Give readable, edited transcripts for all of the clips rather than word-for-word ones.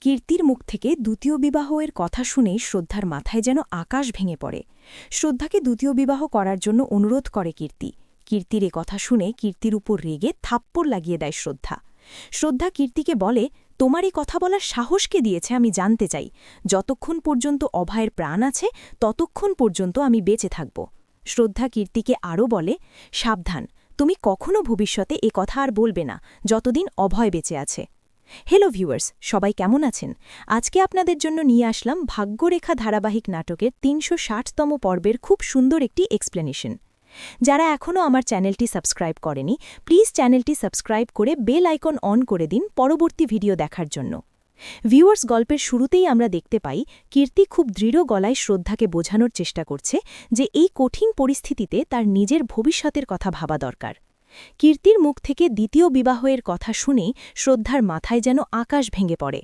কীর্তির মুখ থেকে দ্বিতীয় বিবাহের কথা শুনেই শ্রদ্ধার মাথায় যেন আকাশ ভেঙে পড়ে। শ্রদ্ধাকে দ্বিতীয় বিবাহ করার জন্য অনুরোধ করে কীর্তি। কীর্তির এ কথা শুনে কীর্তির উপর রেগে থাপ্পড় লাগিয়ে দেয় শ্রদ্ধা। শ্রদ্ধা কীর্তিকে বলে, তোমার এই কথা বলার সাহস কে দিয়েছে আমি জানতে চাই। যতক্ষণ পর্যন্ত অভয়ের প্রাণ আছে ততক্ষণ পর্যন্ত আমি বেঁচে থাকব। শ্রদ্ধা কীর্তিকে আরও বলে, সাবধান, তুমি কখনো ভবিষ্যতে এ কথা আর বলবে না যতদিন অভয় বেঁচে আছে। হ্যালো ভিউয়ার্স, সবাই কেমন আছেন? আজকে আপনাদের জন্য নিয়ে আসলাম ভাগ্যরেখা ধারাবাহিক নাটকের ৩৬০তম পর্বের খুব সুন্দর একটি এক্সপ্লেনেশন। যারা এখনও আমার চ্যানেলটি সাবস্ক্রাইব করেনি, প্লিজ চ্যানেলটি সাবস্ক্রাইব করে বেল আইকন অন করে দিন পরবর্তী ভিডিও দেখার জন্য। ভিউয়ার্স, গল্পের শুরুতেই আমরা দেখতে পাই কীর্তি খুব দৃঢ় গলায় শ্রদ্ধাকে বোঝানোর চেষ্টা করছে যে এই কঠিন পরিস্থিতিতে তার নিজের ভবিষ্যতের কথা ভাবা দরকার। কীর্তির মুখ থেকে দ্বিতীয় বিবাহের কথা শুনেই শ্রদ্ধার মাথায় যেন আকাশ ভেঙে পড়ে।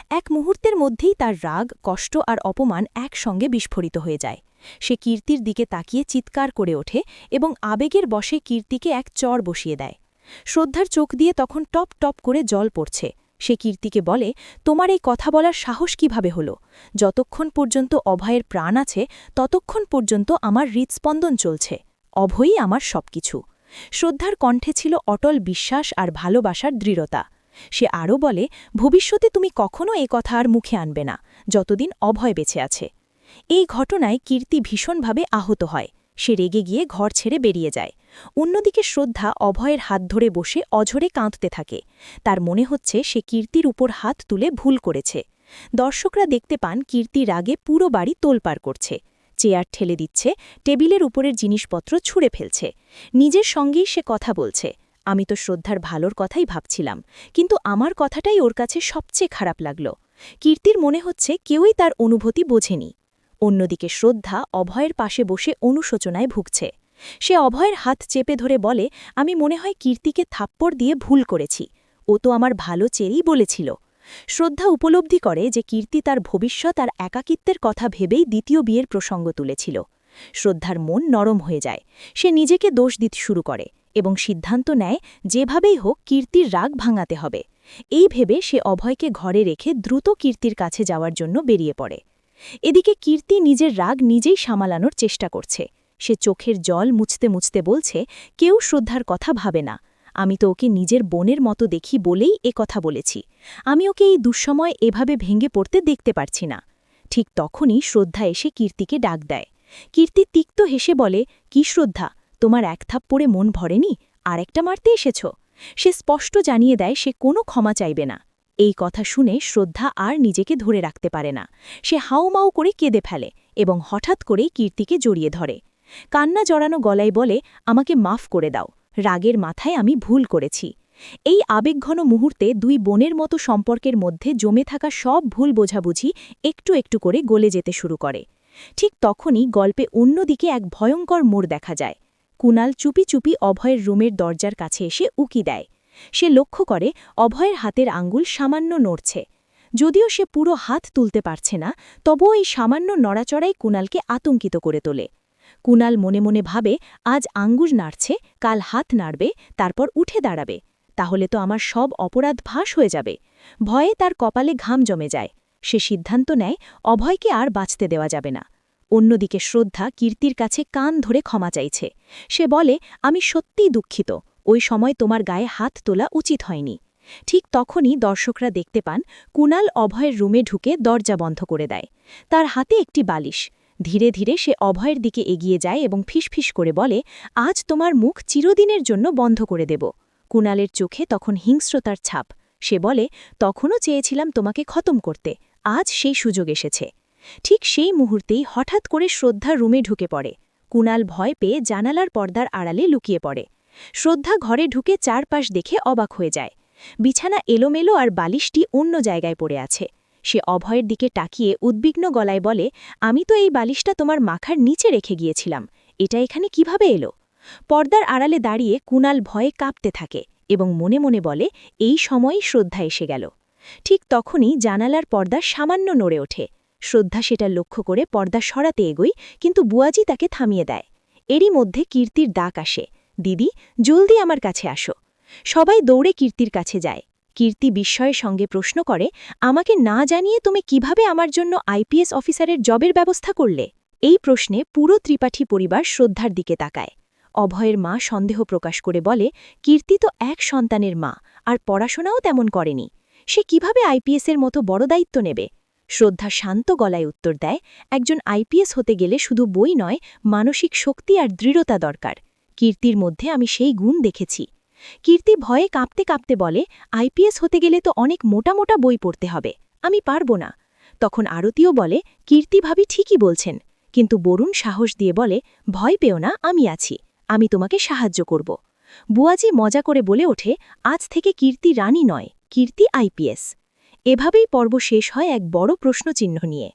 এক মুহূর্তের মধ্যেই তার রাগ, কষ্ট আর অপমান একসঙ্গে বিস্ফোরিত হয়ে যায়। সে কীর্তির দিকে তাকিয়ে চিৎকার করে ওঠে এবং আবেগের বশে কীর্তিকে এক চড় বসিয়ে দেয়। শ্রদ্ধার চোখ দিয়ে তখন টপ টপ করে জল পড়ছে। সে কীর্তিকে বলে, তোমার এই কথা বলার সাহস কিভাবে হলো? যতক্ষণ পর্যন্ত অভয়ের প্রাণ আছে ততক্ষণ পর্যন্ত আমার হৃৎস্পন্দন চলছে। অভয়ই আমার সবকিছু। শ্রদ্ধার কণ্ঠে ছিল অটল বিশ্বাস আর ভালোবাসার দৃঢ়তা। সে আরও বলে, ভবিষ্যতে তুমি কখনো এ কথা আর মুখে আনবে না যতদিন অভয় বেঁচে আছে। এই ঘটনায় কীর্তি ভীষণভাবে আহত হয়। সে রেগে গিয়ে ঘর ছেড়ে বেরিয়ে যায়। অন্যদিকে শ্রদ্ধা অভয়ের হাত ধরে বসে অঝরে কাঁদতে থাকে। তার মনে হচ্ছে সে কীর্তির উপর হাত তুলে ভুল করেছে। দর্শকরা দেখতে পান কীর্তি রাগে পুরো বাড়ি তোলপাড় করছে। চেয়ার ঠেলে দিচ্ছে, টেবিলের উপরের জিনিসপত্র ছুঁড়ে ফেলছে। নিজের সঙ্গেই সে কথা বলছে, আমি তো শ্রদ্ধার ভালোর কথাই ভাবছিলাম, কিন্তু আমার কথাটাই ওর কাছে সবচেয়ে খারাপ লাগল। কীর্তির মনে হচ্ছে কেউই তার অনুভূতি বোঝেনি। অন্যদিকে শ্রদ্ধা অভয়ের পাশে বসে অনুশোচনায় ভুগছে। সে অভয়ের হাত চেপে ধরে বলে, আমি মনে হয় কীর্তিকে থাপ্পড় দিয়ে ভুল করেছি। ও তো আমার ভালো চেয়েই বলেছিল। শ্রদ্ধা উপলব্ধি করে যে কীর্তি তার ভবিষ্যৎ আর একাকিত্বের কথা ভেবেই দ্বিতীয় বিয়ের প্রসঙ্গ তুলেছিল। শ্রদ্ধার মন নরম হয়ে যায়। সে নিজেকে দোষ দিতে শুরু করে এবং সিদ্ধান্ত নেয় যেভাবেই হোক কীর্তির রাগ ভাঙাতে হবে। এই ভেবে সে অভয়কে ঘরে রেখে দ্রুত কীর্তির কাছে যাওয়ার জন্য বেরিয়ে পড়ে। এদিকে কীর্তি নিজের রাগ নিজেই সামালানোর চেষ্টা করছে। সে চোখের জল মুছতে মুছতে বলছে, কেউ শ্রদ্ধার কথা ভাবে না। আমি তো ওকে নিজের বোনের মতো দেখি বলেই এ কথা বলেছি। আমি ওকে এই দুঃসময় এভাবে ভেঙে পড়তে দেখতে পারছি না। ঠিক তখনই শ্রদ্ধা এসে কীর্তিকে ডাক দেয়। কীর্তি তিক্ত হেসে বলে, কি শ্রদ্ধা, তোমার এক থাপ্পড়ে মন ভরেনি? আরেকটা মারতে এসেছ? সে স্পষ্ট জানিয়ে দেয় সে কোনো ক্ষমা চাইবে না। এই কথা শুনে শ্রদ্ধা আর নিজেকে ধরে রাখতে পারে না। সে হাউমাউ করে কেঁদে ফেলে এবং হঠাৎ করেই কীর্তিকে জড়িয়ে ধরে। কান্না জড়ানো গলায় বলে, আমাকে মাফ করে দাও, রাগের মাথায় আমি ভুল করেছি। এই আবেগঘন মুহূর্তে দুই বোনের মতো সম্পর্কের মধ্যে জমে থাকা সব ভুল বোঝাবুঝি একটু একটু করে গলে যেতে শুরু করে। ঠিক তখনই গল্পে অন্যদিকে এক ভয়ঙ্কর মোড় দেখা যায়। কুণাল চুপি চুপি অভয়ের রুমের দরজার কাছে এসে উকি দেয়। সে লক্ষ্য করে অভয়ের হাতের আঙ্গুল সামান্য নড়ছে। যদিও সে পুরো হাত তুলতে পারছে না, তবুও এই সামান্য নড়াচড়াই কুণালকে আতঙ্কিত করে তোলে। কুণাল মনে মনে ভাবে, আজ আঙ্গুল নাড়ছে, কাল হাত নাড়বে, তারপর উঠে দাঁড়াবে। তাহলে তো আমার সব অপরাধ ফাঁস হয়ে যাবে। ভয়ে তার কপালে ঘাম জমে যায়। সে সিদ্ধান্ত নেয় অভয়কে আর বাঁচতে দেওয়া যাবে না। অন্যদিকে শ্রদ্ধা কীর্তির কাছে কান ধরে ক্ষমা চাইছে। সে বলে, আমি সত্যিই দুঃখিত, ওই সময় তোমার গায়ে হাত তোলা উচিত হয়নি। ঠিক তখনই দর্শকরা দেখতে পান কুণাল অভয়ের রুমে ঢুকে দরজা বন্ধ করে দেয়। তার হাতে একটি বালিশ। ধীরে ধীরে সে অভয়ের দিকে এগিয়ে যায় এবং ফিসফিস করে বলে, আজ তোমার মুখ চিরদিনের জন্য বন্ধ করে দেব। কুণালের চোখে তখন হিংস্রতার ছাপ। সে বলে, তখনও চেয়েছিলাম তোমাকে খতম করতে, আজ সেই সুযোগ এসেছে। ঠিক সেই মুহূর্তেই হঠাৎ করে শ্রদ্ধা রুমে ঢুকে পড়ে। কুণাল ভয় পেয়ে জানালার পর্দার আড়ালে লুকিয়ে পড়ে। শ্রদ্ধা ঘরে ঢুকে চারপাশ দেখে অবাক হয়ে যায়। বিছানা এলোমেলো আর বালিশটি অন্য জায়গায় পড়ে আছে। সে অভয়ের দিকে তাকিয়ে উদ্বিগ্ন গলায় বলে, আমি তো এই বালিশটা তোমার মাথার নিচে রেখে গিয়েছিলাম, এটা এখানে কিভাবে এলো? পর্দার আড়ালে দাঁড়িয়ে কুণাল ভয়ে কাঁপতে থাকে এবং মনে মনে বলে, এই সময়ই শ্রদ্ধা এসে গেল। ঠিক তখনই জানালার পর্দা সামান্য নড়ে ওঠে। শ্রদ্ধা সেটা লক্ষ্য করে পর্দা সরাতে এগোয়, কিন্তু বুয়াজি তাকে থামিয়ে দেয়। এরই মধ্যে কীর্তির ডাক আসে, দিদি, জলদি আমার কাছে আসো। সবাই দৌড়ে কীর্তির কাছে যায়। কীর্তি বিস্ময়ের সঙ্গে প্রশ্ন করে, আমাকে না জানিয়ে তুমি কিভাবে আমার জন্য আইপিএস অফিসারের জবের ব্যবস্থা করলে? এই প্রশ্নে পুরো ত্রিপাঠী পরিবার শ্রদ্ধার দিকে তাকায়। অভয়ের মা সন্দেহ প্রকাশ করে বলে, কীর্তি তো এক সন্তানের মা, আর পড়াশোনাও তেমন করেনি। সে কিভাবে আইপিএসের মতো বড় দায়িত্ব নেবে? শ্রদ্ধা শান্ত গলায় উত্তর দেয়, একজন আইপিএস হতে গেলে শুধু বই নয়, মানসিক শক্তি আর দৃঢ়তা দরকার। কীর্তির মধ্যে আমি সেই গুণ দেখেছি। কীর্তি ভয়ে কাঁপতে কাঁপতে বলে, আইপিএস হতে গেলে তো অনেক মোটা মোটা বই পড়তে হবে, আমি পারব না। তখন আরতিও বলে, কীর্তি ভাবি ঠিকই বলছেন। কিন্তু বরুণ সাহস দিয়ে বলে, ভয় পেও না, আমি আছি, আমি তোমাকে সাহায্য করব। বুয়াজি মজা করে বলে ওঠে, আজ থেকে কীর্তি রানী নয়, কীর্তি আইপিএস। এভাবেই পর্ব শেষ হয় এক বড় প্রশ্নচিহ্ন নিয়ে।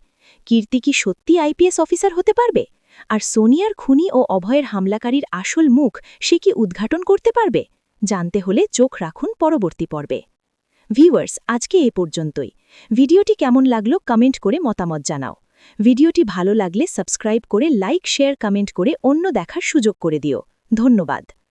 কীর্তি কি সত্যি আইপিএস অফিসার হতে পারবে? আর সোনিয়ার খুনি ও অভয়ের হামলাকারীর আসল মুখ সে কি উদ্ঘাটন করতে পারবে? জানতে হলে চোখ রাখুন পরবর্তী পর্বে। ভিউয়ার্স, আজকে এ পর্যন্তই। ভিডিওটি কেমন লাগলো কমেন্ট করে মতামত জানাও। ভিডিওটি ভালো লাগলে সাবস্ক্রাইব করে লাইক শেয়ার কমেন্ট করে অন্য দেখার সুযোগ করে দিও। ধন্যবাদ।